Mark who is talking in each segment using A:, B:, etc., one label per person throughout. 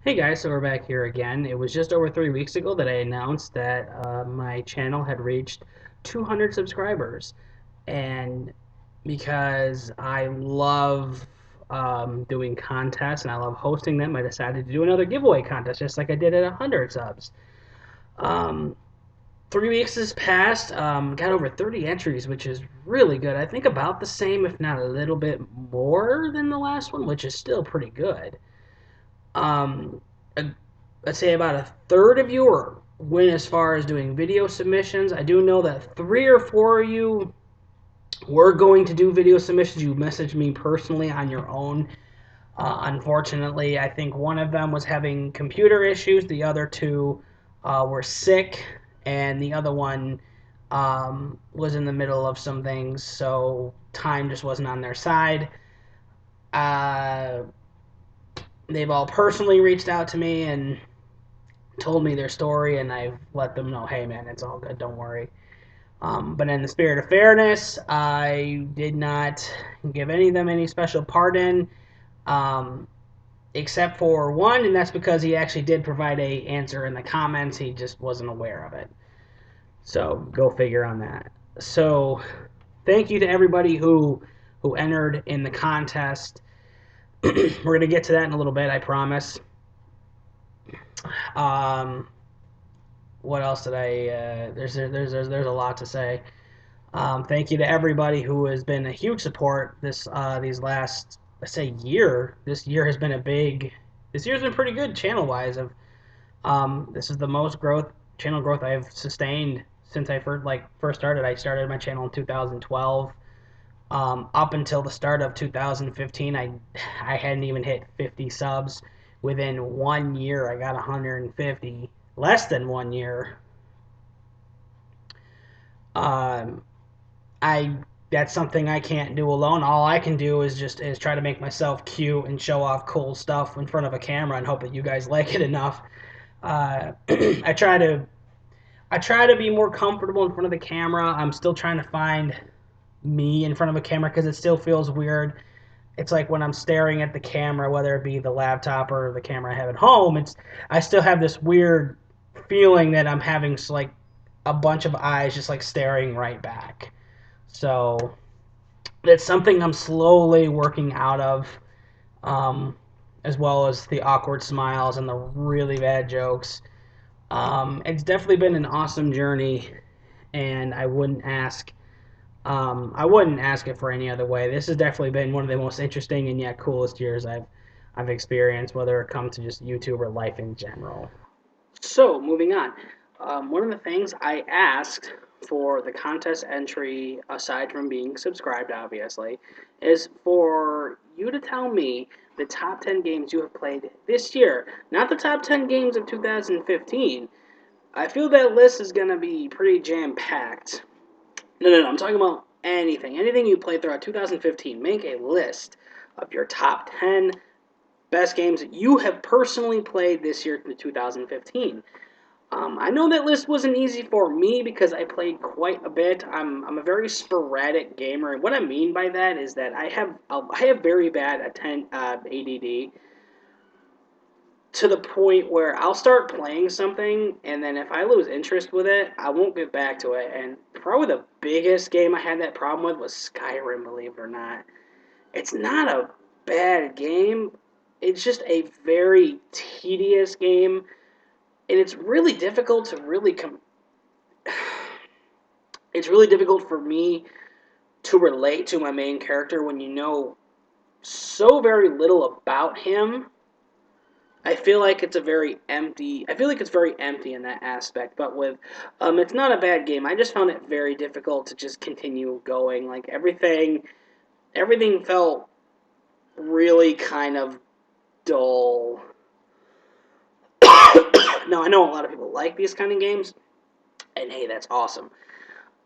A: Hey guys, so we're back here again. It was just over 3 weeks ago that I announced that my channel had reached 200 subscribers. And because I love doing contests and I love hosting them, I decided to do another giveaway contest just like I did at 100 subs. Um, 3 weeks has passed, got over 30 entries, which is really good. I think about the same, if not a little bit more than the last one, which is still pretty good. Um, Let's say about a third of you are win as far as doing video submissions. I do know that 3 or 4 of you were going to do video submissions. You messaged me personally on your own. Unfortunately, I think one of them was having computer issues. The other two were sick, and the other one was in the middle of some things, so time just wasn't on their side. Uh, they've all personally reached out to me and told me their story, and I've let them know, hey man, it's all good, don't worry. But in the spirit of fairness, I did not give any of them any special pardon, um, except for one, and that's because he actually did provide a answer in the comments. He just wasn't aware of it. So go figure on that. So thank you to everybody who entered in the contest. We're gonna get to that in a little bit, I promise. Um, what else did I? There's a lot to say. Thank you to everybody who has been a huge support these last, let's say, year. This year has been a big. This year's been pretty good channel wise. Of This is the most channel growth I've sustained since I first started. I started my channel in 2012. Up until the start of 2015, I hadn't even hit 50 subs. Within 1 year, I got 150. Less than 1 year. Um, I That's something I can't do alone. All I can do is try to make myself cute and show off cool stuff in front of a camera and hope that you guys like it enough. I try to be more comfortable in front of the camera. I'm still trying to find me in front of a camera because it still feels weird. It's like when I'm staring at the camera, whether it be the laptop or the camera I have at home. I still have this weird feeling that I'm having like a bunch of eyes just like staring right back. So that's something I'm slowly working out of, um, as well as the awkward smiles and the really bad jokes. It's definitely been an awesome journey, and I wouldn't ask it for any other way. This has definitely been one of the most interesting and yet coolest years I've experienced, whether it comes to just YouTube or life in general. So, moving on. One of the things I asked for the contest entry, aside from being subscribed, obviously, is for you to tell me the top 10 games you have played this year, not the top 10 games of 2015. I feel that list is going to be pretty jam packed. No. I'm talking about anything. Anything you played throughout 2015. Make a list of your top 10 best games that you have personally played this year in 2015. I know that list wasn't easy for me because I played quite a bit. I'm a very sporadic gamer, and what I mean by that is that I have very bad ADD to the point where I'll start playing something, and then if I lose interest with it, I won't get back to it. And probably the biggest game I had that problem with was Skyrim. Believe it or not, it's not a bad game. It's just a very tedious game, and it's really difficult to it's really difficult for me to relate to my main character when you know so very little about him. I feel like it's very empty in that aspect. But with, it's not a bad game. I just found it very difficult to just continue going. Like everything felt really kind of dull. Now I know a lot of people like these kind of games, and hey, that's awesome.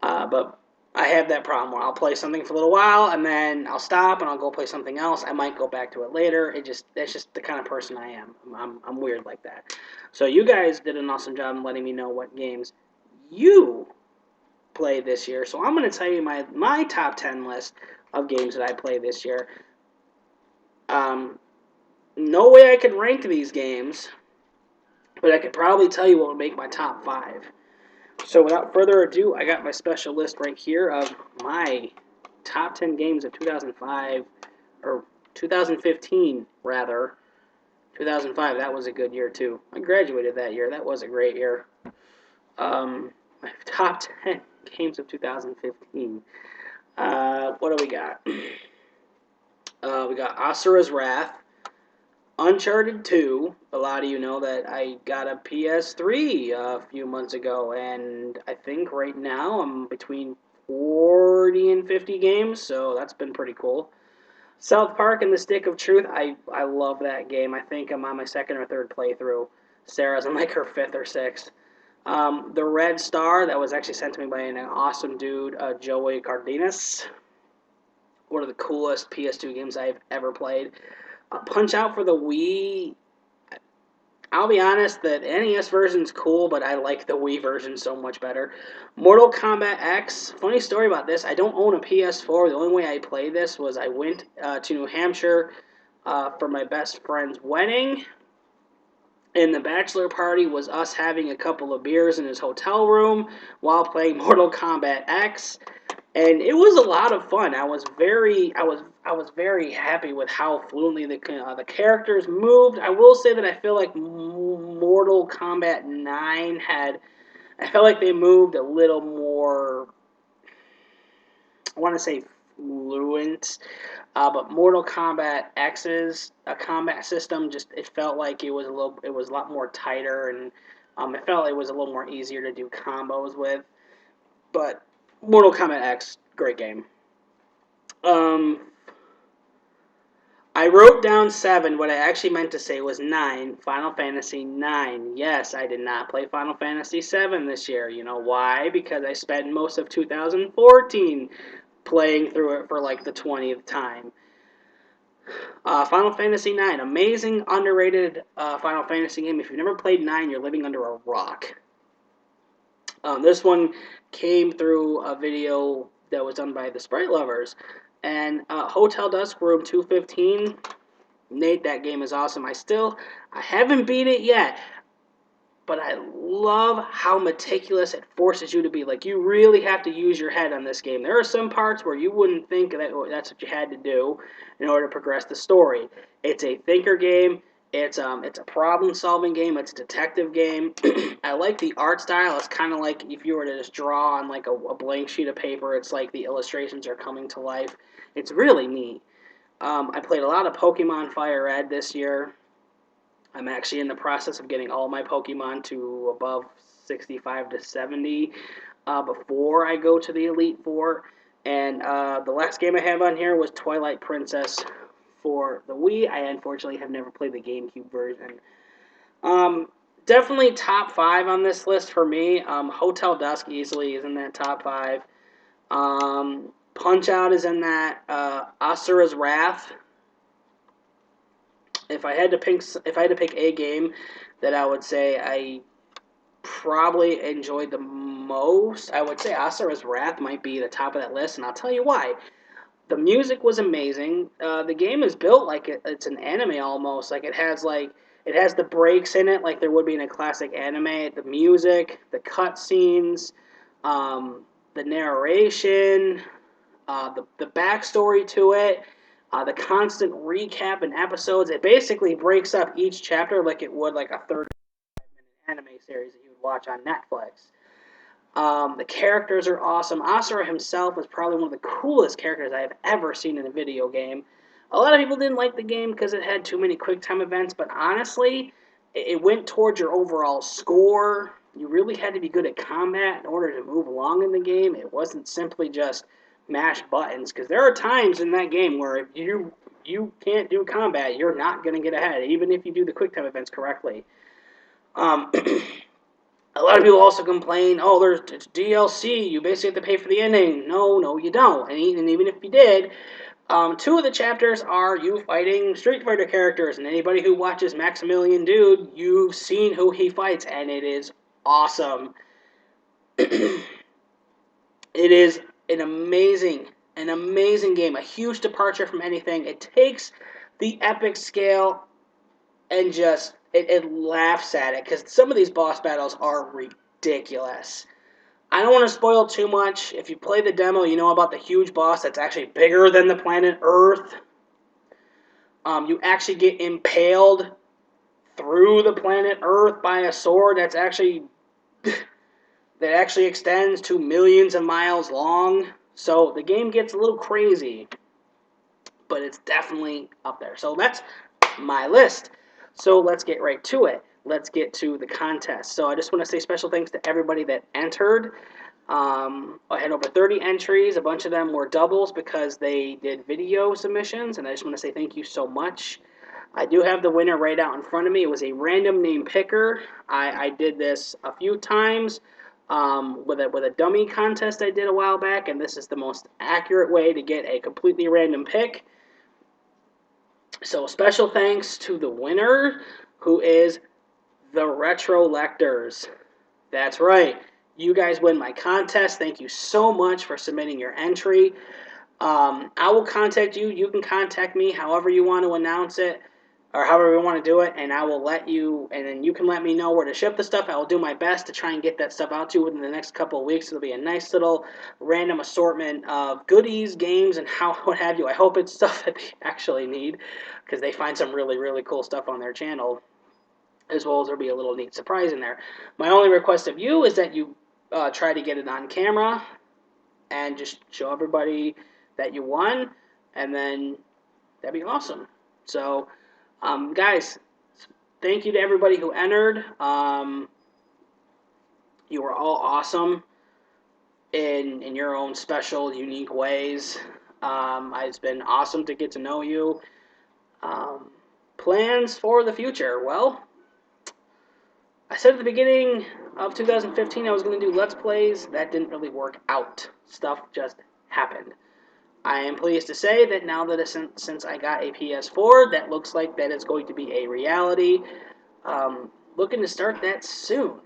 A: But I have that problem where I'll play something for a little while and then I'll stop and I'll go play something else. I might go back to it later. That's just the kind of person I am. I'm weird like that. So you guys did an awesome job in letting me know what games you played this year. So I'm going to tell you my top 10 list of games that I played this year. Um, No way I could rank these games, but I could probably tell you what would make my top 5. So without further ado, I got my special list right here of my top 10 games of 2005, or 2015, rather. 2005, that was a good year, too. I graduated that year. That was a great year. My top 10 games of 2015. What do we got? We got Asura's Wrath, Uncharted 2. A lot of you know that I got a PS3 a few months ago, and I think right now I'm between 40 and 50 games, so that's been pretty cool. South Park and the Stick of Truth, I love that game. I think I'm on my second or third playthrough. Sarah's on like her fifth or sixth. The Red Star, that was actually sent to me by an awesome dude, Joey Cardenas. One of the coolest PS2 games I've ever played. Punch Out for the Wii. I'll be honest, the NES version's cool, but I like the Wii version so much better. Mortal Kombat X. Funny story about this. I don't own a PS4. The only way I played this was I went to New Hampshire for my best friend's wedding. And the bachelor party was us having a couple of beers in his hotel room while playing Mortal Kombat X, and it was a lot of fun. I was very happy with how fluently the characters moved. I will say that I feel like Mortal Kombat 9 had. I felt like they moved a little more. I want to say fluent, but Mortal Kombat X's combat system just it felt like it was a lot more tighter, and it felt it was a little more easier to do combos with. But Mortal Kombat X, great game. Um, I wrote down 7. What I actually meant to say was 9. Final Fantasy 9. Yes, I did not play Final Fantasy 7 this year. You know why? Because I spent most of 2014 playing through it for like the 20th time. Final Fantasy 9. Amazing, underrated Final Fantasy game. If you've never played 9, you're living under a rock. This one came through a video that was done by the Sprite Lovers. And Hotel Dusk Room 215, Nate, that game is awesome. I haven't beat it yet, but I love how meticulous it forces you to be. Like, you really have to use your head on this game. There are some parts where you wouldn't think that that's what you had to do in order to progress the story. It's a thinker game. It's a problem-solving game. It's a detective game. I like the art style. It's kind of like if you were to just draw on like a blank sheet of paper. It's like the illustrations are coming to life. It's really neat. I played a lot of Pokemon Fire Red this year. I'm actually in the process of getting all my Pokemon to above 65 to 70 before I go to the Elite Four. And the last game I have on here was Twilight Princess for the Wii. I unfortunately have never played the GameCube version. Definitely top 5 on this list for me. Hotel Dusk easily is in that top 5. Punch Out is in that. Asura's Wrath. If I had to pick a game that I would say I probably enjoyed the most, I would say Asura's Wrath might be the top of that list, and I'll tell you why. The music was amazing. The game is built like it's an anime almost. It has the breaks in it like there would be in a classic anime. The music, the cutscenes, the narration, the backstory to it, the constant recap in episodes. It basically breaks up each chapter like it would like a 35-minute anime series that you would watch on Netflix. The characters are awesome. Asura himself was probably one of the coolest characters I have ever seen in a video game. A lot of people didn't like the game because it had too many quick time events, but honestly, it went towards your overall score. You really had to be good at combat in order to move along in the game. It wasn't simply just mash buttons, because there are times in that game where if you can't do combat, you're not going to get ahead, even if you do the quick time events correctly. Um, A lot of people also complain, oh, it's DLC. You basically have to pay for the ending. No, you don't. And even if you did, 2 of the chapters are you fighting Street Fighter characters. And anybody who watches Maximilian Dood, you've seen who he fights, and it is awesome. It is an amazing game. A huge departure from anything. It takes the epic scale and just it laughs at it because some of these boss battles are ridiculous. I don't want to spoil too much. If you play the demo, you know about the huge boss that's actually bigger than the planet Earth. You actually get impaled through the planet Earth by a sword that's actually that actually extends to millions of miles long. So the game gets a little crazy, but it's definitely up there. So that's my list. So let's get right to it. Let's get to the contest. So I just want to say special thanks to everybody that entered. I had over 30 entries. A bunch of them were doubles because they did video submissions, and I just want to say thank you so much. I do have the winner right out in front of me. It was a random name picker. I did this a few times with a dummy contest I did a while back, and this is the most accurate way to get a completely random pick. So special thanks to the winner, who is the Retrolectors. That's right. You guys win my contest. Thank you so much for submitting your entry. I will contact you. You can contact me however you want to announce it or however you want to do it, and I will let you, and then you can let me know where to ship the stuff. I will do my best to try and get that stuff out to you within the next couple of weeks. It'll be a nice little random assortment of goodies, games, and what have you. I hope it's stuff that they actually need because they find some really, really cool stuff on their channel, as well as there'll be a little neat surprise in there. My only request of you is that you try to get it on camera and just show everybody that you won, and then that'd be awesome. So, guys, thank you to everybody who entered. You were all awesome in your own special, unique ways. It's been awesome to get to know you. Plans for the future? Well, I said at the beginning of 2015 I was going to do Let's Plays. That didn't really work out. Stuff just happened. I am pleased to say that now that since I got a PS4, that looks like that is going to be a reality. Looking to start that soon.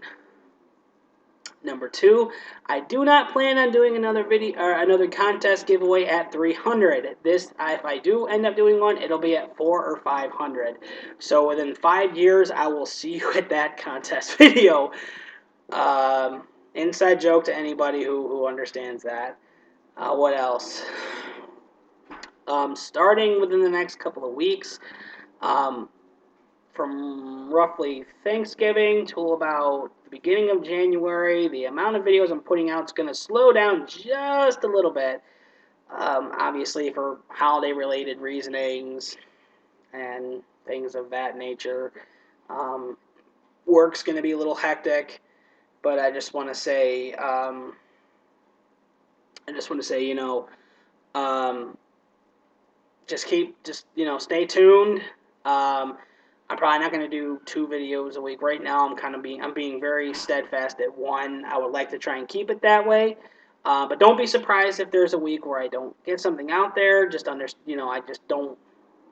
A: Number 2, I do not plan on doing another video or another contest giveaway at 300. This, if I do end up doing one, it'll be at 400 or 500. So within 5 years, I will see you at that contest video. Inside joke to anybody who understands that. What else? Starting within the next couple of weeks, from roughly Thanksgiving till about the beginning of January, the amount of videos I'm putting out is going to slow down just a little bit. Obviously, for holiday-related reasonings and things of that nature. Work's going to be a little hectic, but I just want to say, you know, stay tuned. I'm probably not going to do 2 videos a week right now. I'm being very steadfast at 1. I would like to try and keep it that way. But don't be surprised if there's a week where I don't get something out there.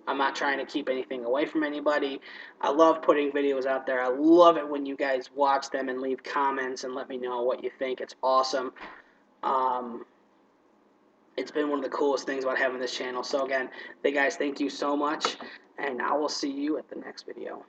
A: I'm not trying to keep anything away from anybody. I love putting videos out there. I love it when you guys watch them and leave comments and let me know what you think. It's awesome. It's been one of the coolest things about having this channel. So again, guys, thank you so much, and I will see you at the next video.